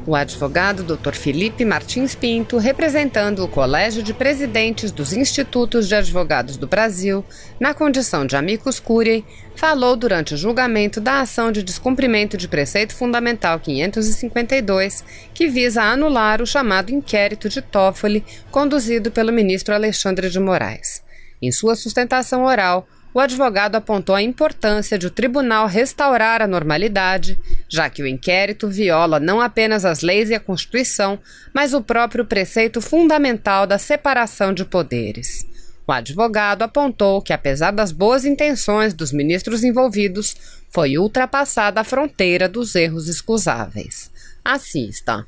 O advogado Dr. Felipe Martins Pinto, representando o Colégio de Presidentes dos Institutos de Advogados do Brasil, na condição de amicus curiae, falou durante o julgamento da ação de descumprimento de preceito fundamental 552, que visa anular o chamado inquérito de Toffoli, conduzido pelo ministro Alexandre de Moraes. Em sua sustentação oral, o advogado apontou a importância de o tribunal restaurar a normalidade, já que o inquérito viola não apenas as leis e a Constituição, mas o próprio preceito fundamental da separação de poderes. O advogado apontou que, apesar das boas intenções dos ministros envolvidos, foi ultrapassada a fronteira dos erros excusáveis. Assista.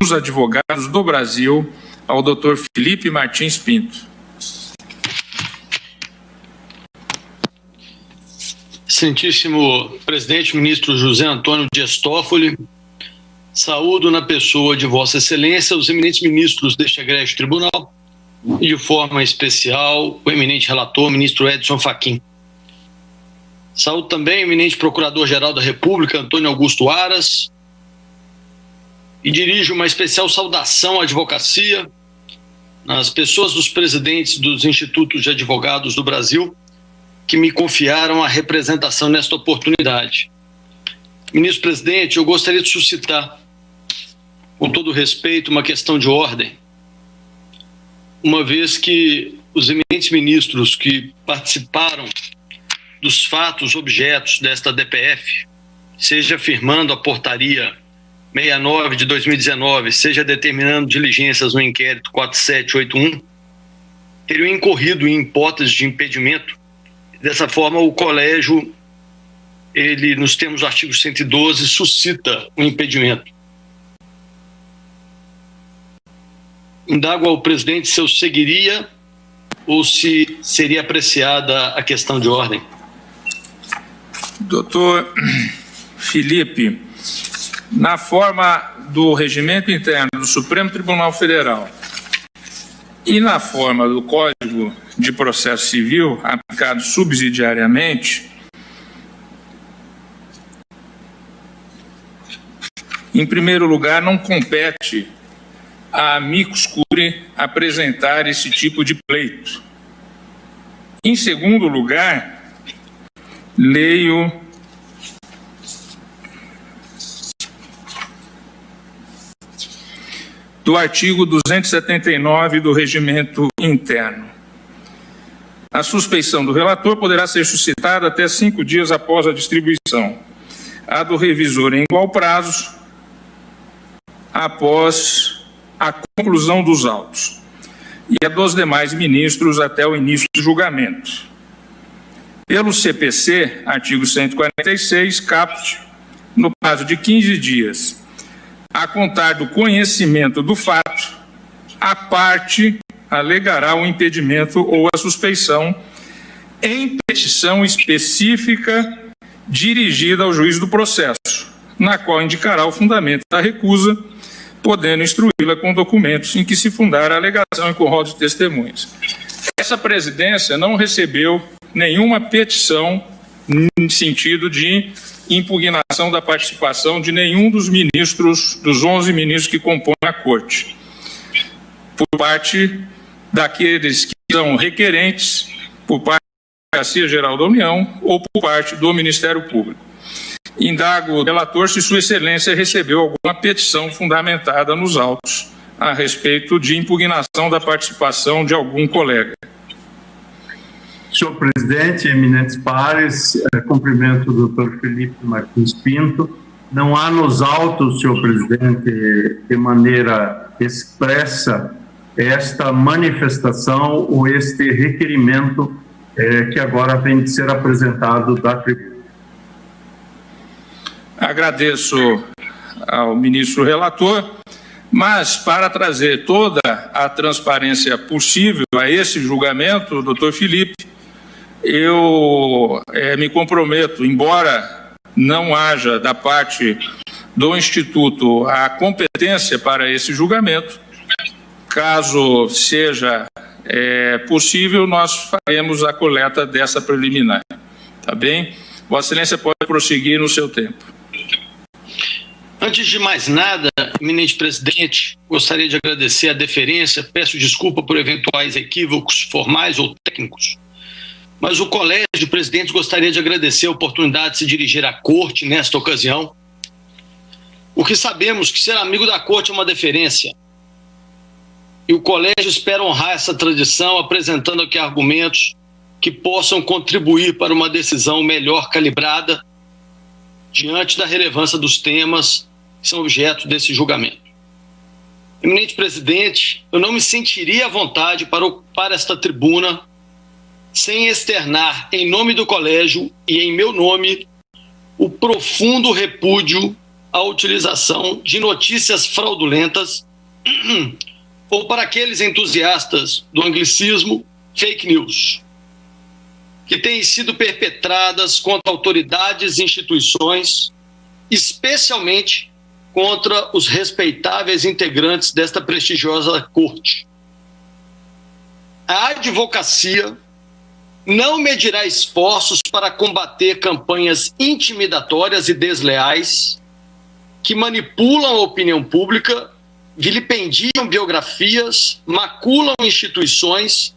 Os advogados do Brasil ao Dr. Felipe Martins Pinto. Excelentíssimo presidente, ministro José Antônio Dias Toffoli, saúdo na pessoa de Vossa Excelência os eminentes ministros deste egrégio tribunal e, de forma especial, o eminente relator, ministro Edson Fachin. Saúdo também o eminente procurador-geral da República, Antônio Augusto Aras, e dirijo uma especial saudação à advocacia, nas pessoas dos presidentes dos institutos de advogados do Brasil, que me confiaram a representação nesta oportunidade. Ministro presidente, eu gostaria de suscitar, com todo respeito, uma questão de ordem, uma vez que os eminentes ministros que participaram dos fatos objetos desta DPF, seja firmando a portaria 69 de 2019, seja determinando diligências no inquérito 4781, teriam incorrido em hipótese de impedimento. Dessa forma, o colégio, ele, nos termos do artigo 112, suscita o impedimento. Indago ao presidente se eu seguiria ou se seria apreciada a questão de ordem. Doutor Felipe, na forma do regimento interno do Supremo Tribunal Federal e na forma do Código de Processo Civil, aplicado subsidiariamente, em primeiro lugar, não compete a amicus curiae apresentar esse tipo de pleito. Em segundo lugar, leio do artigo 279 do Regimento Interno. A suspeição do relator poderá ser suscitada até 5 dias após a distribuição. A do revisor em igual prazo, após a conclusão dos autos. E a dos demais ministros até o início do julgamento. Pelo CPC, artigo 146, caput, no prazo de 15 dias, a contar do conhecimento do fato, a parte alegará o impedimento ou a suspeição em petição específica dirigida ao juiz do processo, na qual indicará o fundamento da recusa, podendo instruí-la com documentos em que se fundar a alegação e com rol de testemunhas. Essa presidência não recebeu nenhuma petição no sentido de impugnação da participação de nenhum dos ministros, dos 11 ministros que compõem a Corte, por parte daqueles que são requerentes, por parte da Advocacia Geral da União ou por parte do Ministério Público. Indago o relator se Sua Excelência recebeu alguma petição fundamentada nos autos a respeito de impugnação da participação de algum colega. Senhor presidente, eminentes pares, cumprimento o doutor Felipe Martins Pinto. Não há nos autos, senhor presidente, de maneira expressa, esta manifestação ou este requerimento que agora vem de ser apresentado da tribuna. Agradeço ao ministro relator, mas para trazer toda a transparência possível a esse julgamento, doutor Felipe, eu me comprometo, embora não haja da parte do Instituto a competência para esse julgamento, caso seja possível, nós faremos a coleta dessa preliminar. Tá bem? Vossa Excelência pode prosseguir no seu tempo. Antes de mais nada, eminente presidente, gostaria de agradecer a deferência, peço desculpa por eventuais equívocos formais ou técnicos, mas o Colégio de Presidentes gostaria de agradecer a oportunidade de se dirigir à Corte nesta ocasião, porque sabemos que ser amigo da Corte é uma deferência, e o Colégio espera honrar essa tradição, apresentando aqui argumentos que possam contribuir para uma decisão melhor calibrada diante da relevância dos temas que são objeto desse julgamento. Eminente presidente, eu não me sentiria à vontade para ocupar esta tribuna sem externar, em nome do colégio e em meu nome, o profundo repúdio à utilização de notícias fraudulentas ou, para aqueles entusiastas do anglicismo, fake news, que têm sido perpetradas contra autoridades e instituições, especialmente contra os respeitáveis integrantes desta prestigiosa corte. A advocacia não medirá esforços para combater campanhas intimidatórias e desleais que manipulam a opinião pública, vilipendiam biografias, maculam instituições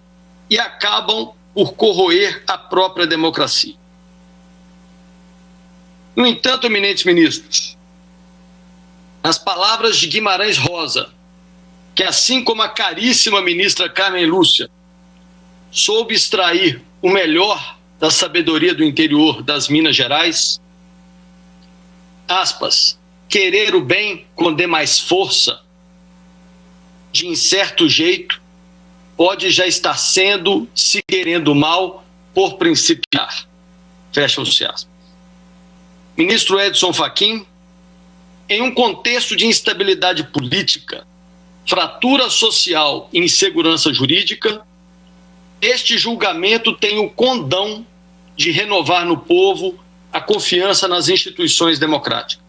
e acabam por corroer a própria democracia. No entanto, eminentes ministros, nas palavras de Guimarães Rosa, que assim como a caríssima ministra Carmen Lúcia soube extrair o melhor da sabedoria do interior das Minas Gerais, aspas, querer o bem com demais força, de incerto jeito, pode já estar sendo, se querendo o mal, por principiar. Fecham-se aspas. Ministro Edson Fachin, em um contexto de instabilidade política, fratura social e insegurança jurídica, este julgamento tem o condão de renovar no povo a confiança nas instituições democráticas.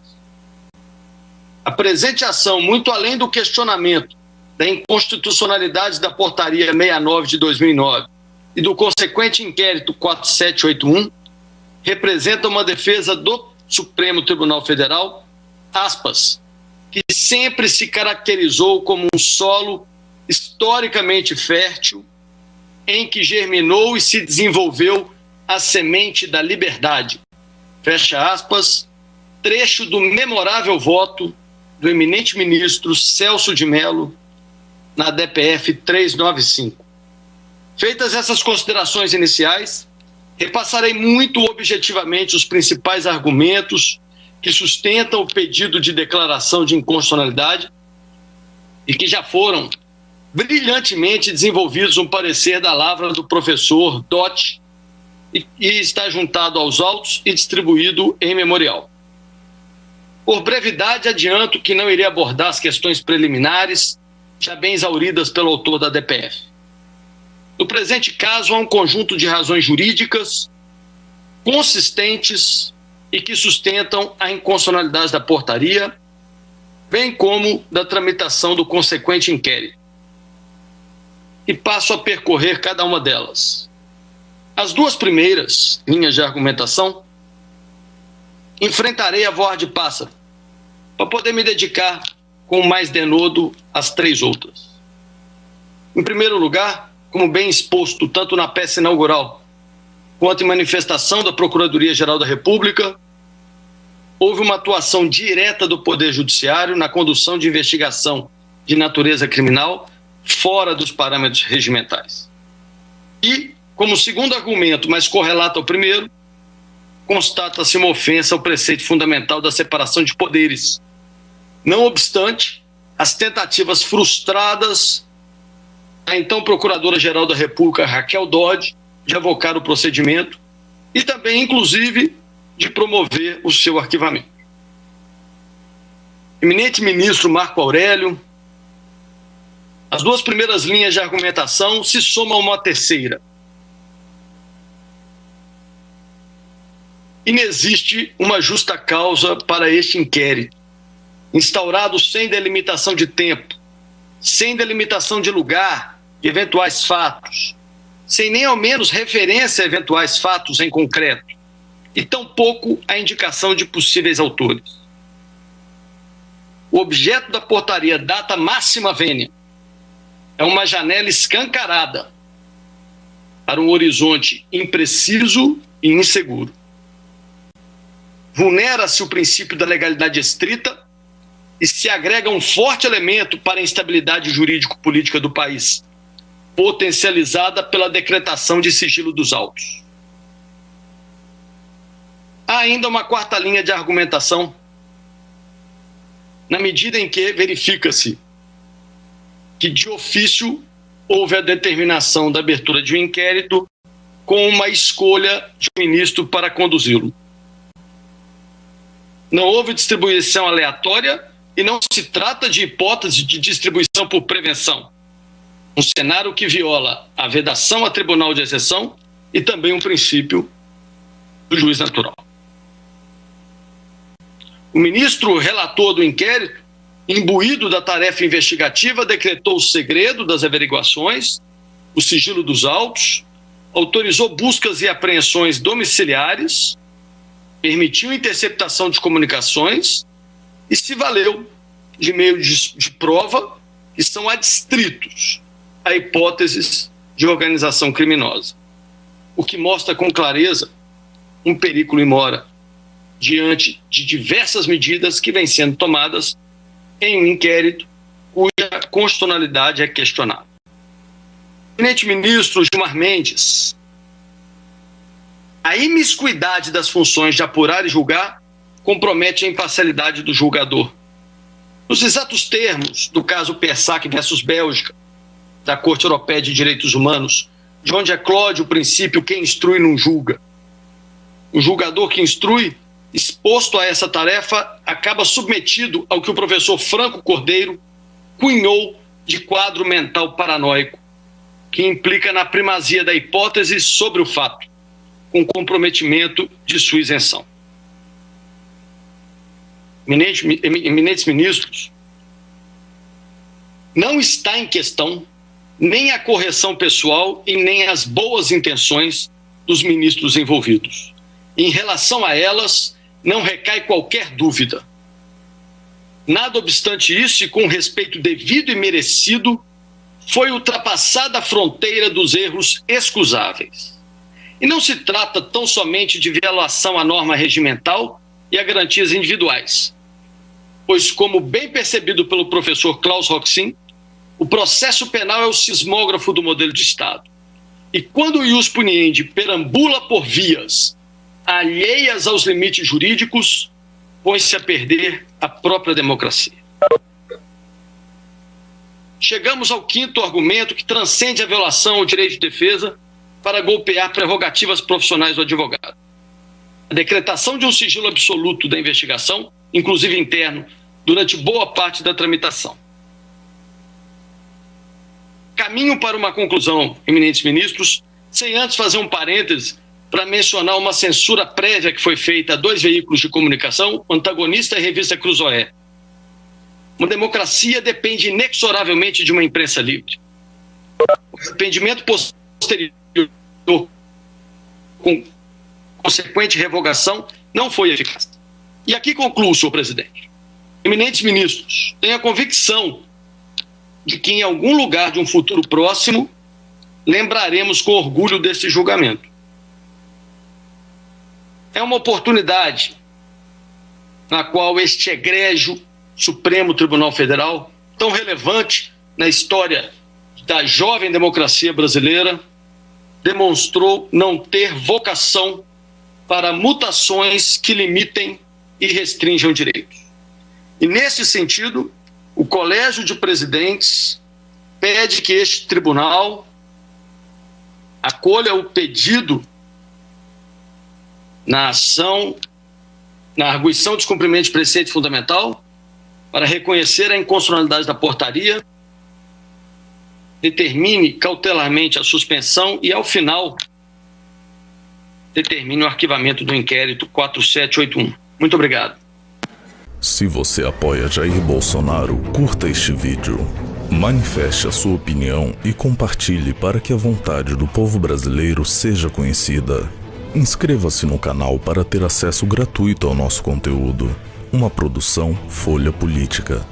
A presente ação, muito além do questionamento da inconstitucionalidade da Portaria 69 de 2009 e do consequente inquérito 4781, representa uma defesa do Supremo Tribunal Federal, aspas, que sempre se caracterizou como um solo historicamente fértil em que germinou e se desenvolveu a semente da liberdade. Fecha aspas, trecho do memorável voto do eminente ministro Celso de Mello na DPF 395. Feitas essas considerações iniciais, repassarei muito objetivamente os principais argumentos que sustentam o pedido de declaração de inconstitucionalidade e que já foram brilhantemente desenvolvidos no parecer da lavra do professor Dott e está juntado aos autos e distribuído em memorial. Por brevidade, adianto que não irei abordar as questões preliminares já bem exauridas pelo autor da DPF. No presente caso, há um conjunto de razões jurídicas consistentes e que sustentam a inconstitucionalidade da portaria, bem como da tramitação do consequente inquérito. E passo a percorrer cada uma delas. As duas primeiras linhas de argumentação, enfrentarei a voz de pássaro, para poder me dedicar com mais denodo às três outras. Em primeiro lugar, como bem exposto tanto na peça inaugural quanto em manifestação da Procuradoria-Geral da República, houve uma atuação direta do Poder Judiciário na condução de investigação de natureza criminal fora dos parâmetros regimentais. E, como segundo argumento, mas correlato ao primeiro, constata-se uma ofensa ao preceito fundamental da separação de poderes. Não obstante, as tentativas frustradas da então Procuradora-Geral da República, Raquel Dodge, de avocar o procedimento e também, inclusive, de promover o seu arquivamento. Eminente ministro Marco Aurélio, as duas primeiras linhas de argumentação se somam a uma terceira. Inexiste uma justa causa para este inquérito, instaurado sem delimitação de tempo, sem delimitação de lugar, de eventuais fatos, sem nem ao menos referência a eventuais fatos em concreto, e tampouco a indicação de possíveis autores. o objeto da portaria data máxima vênia é uma janela escancarada para um horizonte impreciso e inseguro. Vulnera-se o princípio da legalidade estrita e se agrega um forte elemento para a instabilidade jurídico-política do país, potencializada pela decretação de sigilo dos autos. Há ainda uma quarta linha de argumentação, na medida em que verifica-se que de ofício houve a determinação da abertura de um inquérito com uma escolha de ministro para conduzi-lo. Não houve distribuição aleatória e não se trata de hipótese de distribuição por prevenção. Um cenário que viola a vedação a tribunal de exceção e também um princípio do juiz natural. O ministro relator do inquérito, imbuído da tarefa investigativa, decretou o segredo das averiguações, o sigilo dos autos, autorizou buscas e apreensões domiciliares, permitiu interceptação de comunicações e se valeu de meio de prova que são adstritos a hipóteses de organização criminosa, o que mostra com clareza um perigo imora diante de diversas medidas que vêm sendo tomadas em um inquérito cuja constitucionalidade é questionável. O eminente ministro Gilmar Mendes, a imiscuidade das funções de apurar e julgar compromete a imparcialidade do julgador. Nos exatos termos do caso Persac versus Bélgica, da Corte Europeia de Direitos Humanos, de onde eclode o princípio quem instrui não julga. O julgador que instrui, exposto a essa tarefa, acaba submetido ao que o professor Franco Cordeiro cunhou de quadro mental paranoico, que implica na primazia da hipótese sobre o fato, com comprometimento de sua isenção. Eminentes ministros, não está em questão nem a correção pessoal e nem as boas intenções dos ministros envolvidos. Em relação a elas, não recai qualquer dúvida. Nada obstante isso, e com respeito devido e merecido, foi ultrapassada a fronteira dos erros excusáveis. E não se trata tão somente de violação à norma regimental e a garantias individuais, pois, como bem percebido pelo professor Klaus Roxin, o processo penal é o sismógrafo do modelo de Estado. E quando o ius puniendi perambula por vias alheias aos limites jurídicos, põe-se a perder a própria democracia. Chegamos ao quinto argumento, que transcende a violação ao direito de defesa para golpear prerrogativas profissionais do advogado. A decretação de um sigilo absoluto da investigação, inclusive interno, durante boa parte da tramitação. Caminho para uma conclusão, eminentes ministros, sem antes fazer um parêntese para mencionar uma censura prévia que foi feita a 2 veículos de comunicação, o Antagonista e a revista Cruzoé. Uma democracia depende inexoravelmente de uma imprensa livre. O arrependimento posterior com consequente revogação não foi eficaz. E aqui concluo, senhor presidente. Eminentes ministros, tenho a convicção de que em algum lugar de um futuro próximo lembraremos com orgulho desse julgamento. É uma oportunidade na qual este egrégio Supremo Tribunal Federal, tão relevante na história da jovem democracia brasileira, demonstrou não ter vocação para mutações que limitem e restringam direitos. E, nesse sentido, o Colégio de Presidentes pede que este tribunal acolha o pedido na ação, na arguição de descumprimento de preceito fundamental, para reconhecer a inconstitucionalidade da portaria, determine cautelarmente a suspensão e, ao final, determine o arquivamento do inquérito 4781. Muito obrigado. Se você apoia Jair Bolsonaro, curta este vídeo, manifeste a sua opinião e compartilhe para que a vontade do povo brasileiro seja conhecida. Inscreva-se no canal para ter acesso gratuito ao nosso conteúdo. Uma produção Folha Política.